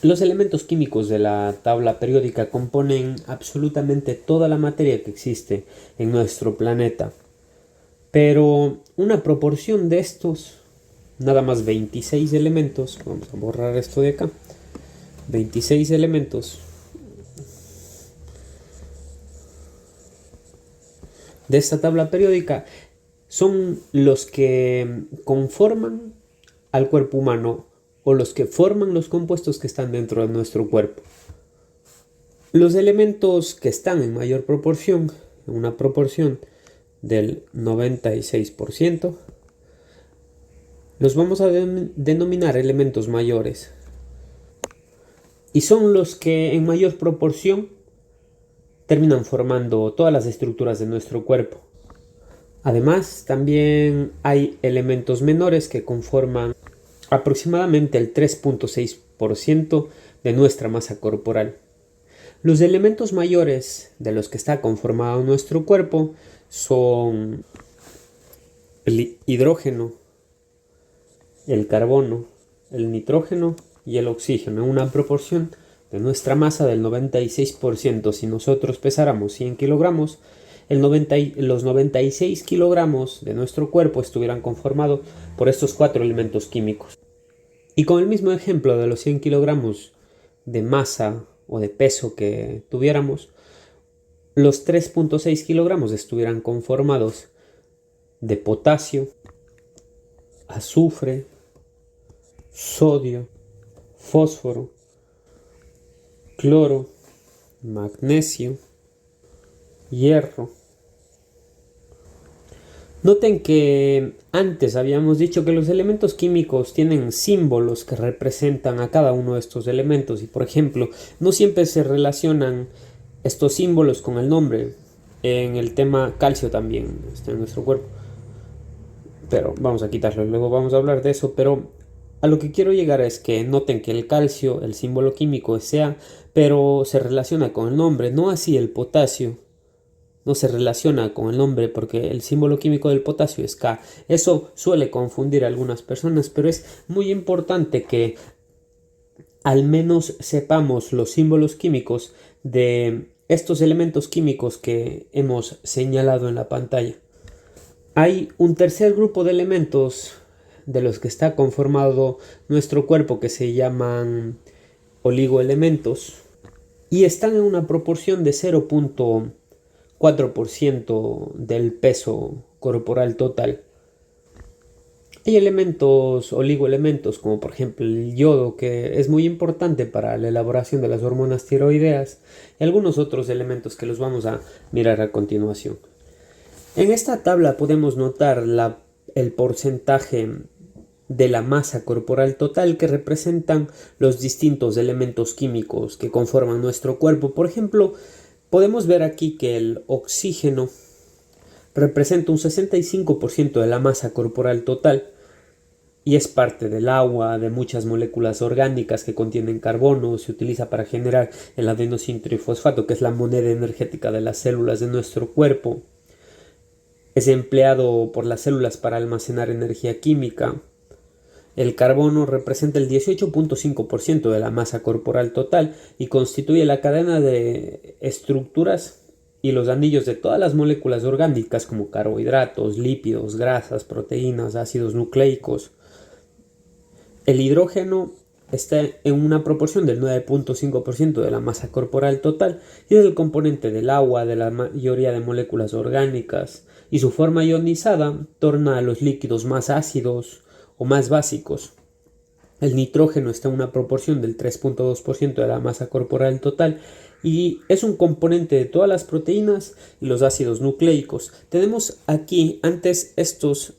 Los elementos químicos de la tabla periódica componen absolutamente toda la materia que existe en nuestro planeta, pero una proporción de estos, nada más 26 elementos, vamos a borrar esto de acá, 26 elementos de esta tabla periódica son los que conforman al cuerpo humano o los que forman los compuestos que están dentro de nuestro cuerpo. Los elementos que están en mayor proporción, en una proporción del 96%, los vamos a denominar elementos mayores. Y son los que en mayor proporción terminan formando todas las estructuras de nuestro cuerpo. Además, también hay elementos menores que conforman aproximadamente el 3.6% de nuestra masa corporal. Los elementos mayores de los que está conformado nuestro cuerpo son el hidrógeno, el carbono, el nitrógeno y el oxígeno en una proporción de nuestra masa del 96%. Si nosotros pesáramos 100 kilogramos, los 96 kilogramos de nuestro cuerpo estuvieran conformados por estos 4 elementos químicos. Y con el mismo ejemplo de los 100 kilogramos de masa o de peso que tuviéramos, los 3.6 kilogramos estuvieran conformados de potasio, azufre, sodio, fósforo, cloro, magnesio, hierro. Noten que antes habíamos dicho que los elementos químicos tienen símbolos que representan a cada uno de estos elementos y, por ejemplo, no siempre se relacionan estos símbolos con el nombre. En el tema calcio también está en nuestro cuerpo, pero vamos a quitarlo, luego vamos a hablar de eso. Pero a lo que quiero llegar es que noten que el calcio, el símbolo químico es Ca, pero se relaciona con el nombre, no así el potasio. No se relaciona con el nombre porque el símbolo químico del potasio es K. Eso suele confundir a algunas personas, pero es muy importante que al menos sepamos los símbolos químicos de estos elementos químicos que hemos señalado en la pantalla. Hay un tercer grupo de elementos de los que está conformado nuestro cuerpo que se llaman oligoelementos y están en una proporción de 0.4% del peso corporal total. Hay elementos, oligoelementos, como por ejemplo el yodo, que es muy importante para la elaboración de las hormonas tiroideas, y algunos otros elementos que los vamos a mirar a continuación. En esta tabla podemos notar el porcentaje de la masa corporal total que representan los distintos elementos químicos que conforman nuestro cuerpo. Por ejemplo, podemos ver aquí que el oxígeno representa un 65% de la masa corporal total y es parte del agua, de muchas moléculas orgánicas que contienen carbono. Se utiliza para generar el adenosíntrifosfato, que es la moneda energética de las células de nuestro cuerpo. Es empleado por las células para almacenar energía química. El carbono representa el 18.5% de la masa corporal total y constituye la cadena de estructuras y los anillos de todas las moléculas orgánicas como carbohidratos, lípidos, grasas, proteínas, ácidos nucleicos. El hidrógeno está en una proporción del 9.5% de la masa corporal total y es el componente del agua de la mayoría de moléculas orgánicas, y su forma ionizada torna a los líquidos más ácidos o más básicos. El nitrógeno está en una proporción del 3.2% de la masa corporal total y es un componente de todas las proteínas y los ácidos nucleicos. Tenemos aquí, antes estos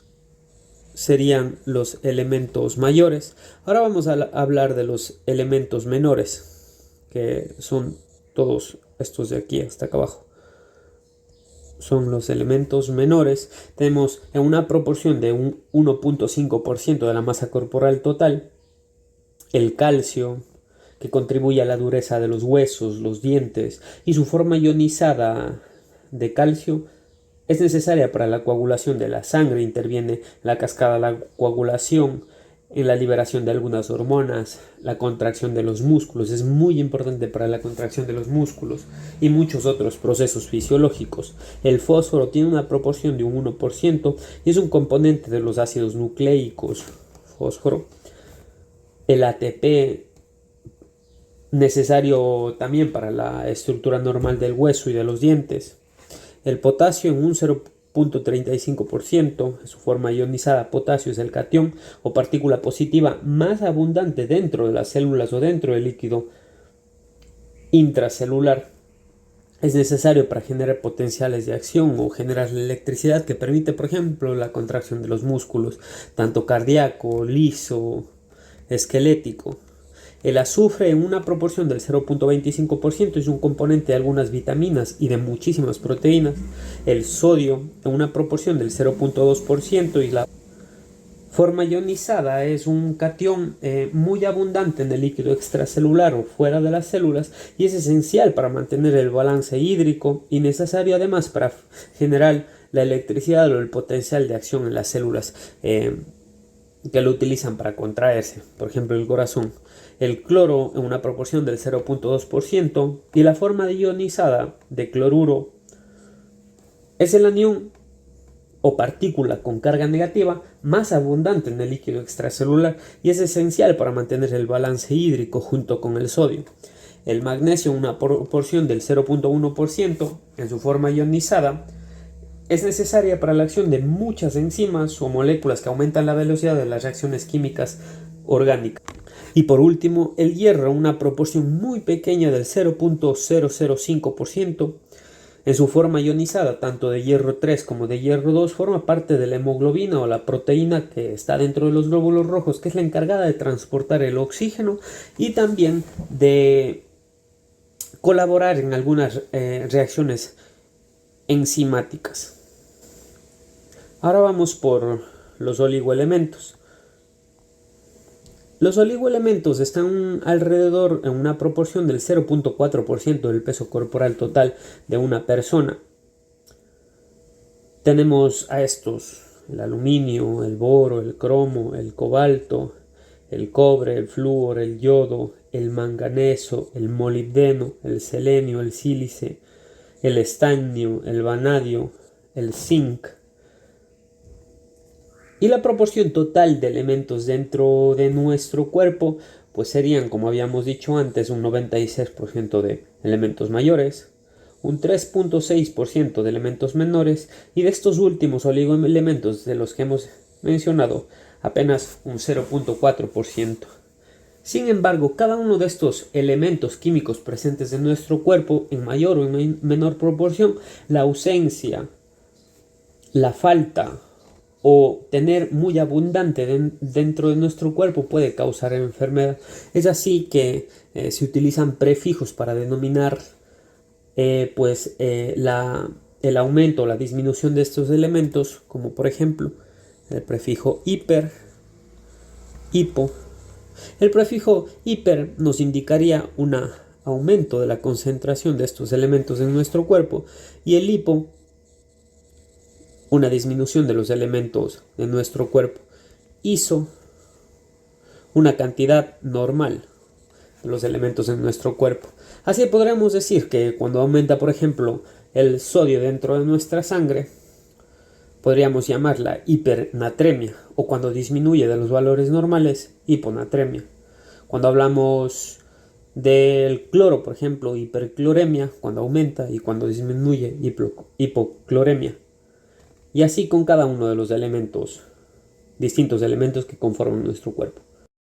serían los elementos mayores. Ahora vamos a hablar de los elementos menores, que son todos estos de aquí hasta acá abajo. Son los elementos menores. Tenemos en una proporción de un 1.5% de la masa corporal total el calcio, que contribuye a la dureza de los huesos, los dientes, y su forma ionizada de calcio es necesaria para la coagulación de la sangre. Interviene la cascada de la coagulación en la liberación de algunas hormonas, la contracción de los músculos, es muy importante para la contracción de los músculos y muchos otros procesos fisiológicos. El fósforo tiene una proporción de un 1% y es un componente de los ácidos nucleicos, fósforo. El ATP, necesario también para la estructura normal del hueso y de los dientes. El potasio en un 0,35%, en su forma ionizada. Potasio es el catión o partícula positiva más abundante dentro de las células o dentro del líquido intracelular. Es necesario para generar potenciales de acción o generar la electricidad que permite, por ejemplo, la contracción de los músculos, tanto cardíaco, liso, esquelético. El azufre en una proporción del 0,25% es un componente de algunas vitaminas y de muchísimas proteínas. El sodio en una proporción del 0,2% y la forma ionizada es un catión muy abundante en el líquido extracelular o fuera de las células y es esencial para mantener el balance hídrico y necesario además para generar la electricidad o el potencial de acción en las células que lo utilizan para contraerse, por ejemplo el corazón. El cloro en una proporción del 0,2% y la forma ionizada de cloruro es el anión o partícula con carga negativa más abundante en el líquido extracelular y es esencial para mantener el balance hídrico junto con el sodio. El magnesio en una proporción del 0,1% en su forma ionizada es necesaria para la acción de muchas enzimas o moléculas que aumentan la velocidad de las reacciones químicas orgánicas. Y por último, el hierro, una proporción muy pequeña del 0,005%, en su forma ionizada, tanto de hierro 3 como de hierro 2, forma parte de la hemoglobina o la proteína que está dentro de los glóbulos rojos, que es la encargada de transportar el oxígeno y también de colaborar en algunas reacciones enzimáticas. Ahora vamos por los oligoelementos. Los oligoelementos están alrededor en una proporción del 0,4% del peso corporal total de una persona. Tenemos a estos: el aluminio, el boro, el cromo, el cobalto, el cobre, el flúor, el yodo, el manganeso, el molibdeno, el selenio, el sílice, el estaño, el vanadio, el zinc. Y la proporción total de elementos dentro de nuestro cuerpo pues serían, como habíamos dicho antes, un 96% de elementos mayores, un 3,6% de elementos menores y de estos últimos oligoelementos de los que hemos mencionado apenas un 0,4%. Sin embargo, cada uno de estos elementos químicos presentes en nuestro cuerpo, en mayor o en menor proporción, la ausencia, la falta o tener muy abundante dentro de nuestro cuerpo puede causar enfermedad. Es así que se utilizan prefijos para denominar el aumento o la disminución de estos elementos, como por ejemplo el prefijo hiper, hipo. El prefijo hiper nos indicaría un aumento de la concentración de estos elementos en nuestro cuerpo y el hipo una disminución de los elementos de nuestro cuerpo. Iso, una cantidad normal de los elementos en nuestro cuerpo. Así podríamos decir que cuando aumenta, por ejemplo, el sodio dentro de nuestra sangre, podríamos llamarla hipernatremia, o cuando disminuye de los valores normales, hiponatremia. Cuando hablamos del cloro, por ejemplo, hipercloremia, cuando aumenta, y cuando disminuye, hipocloremia. Y así con cada uno de los elementos, distintos elementos que conforman nuestro cuerpo.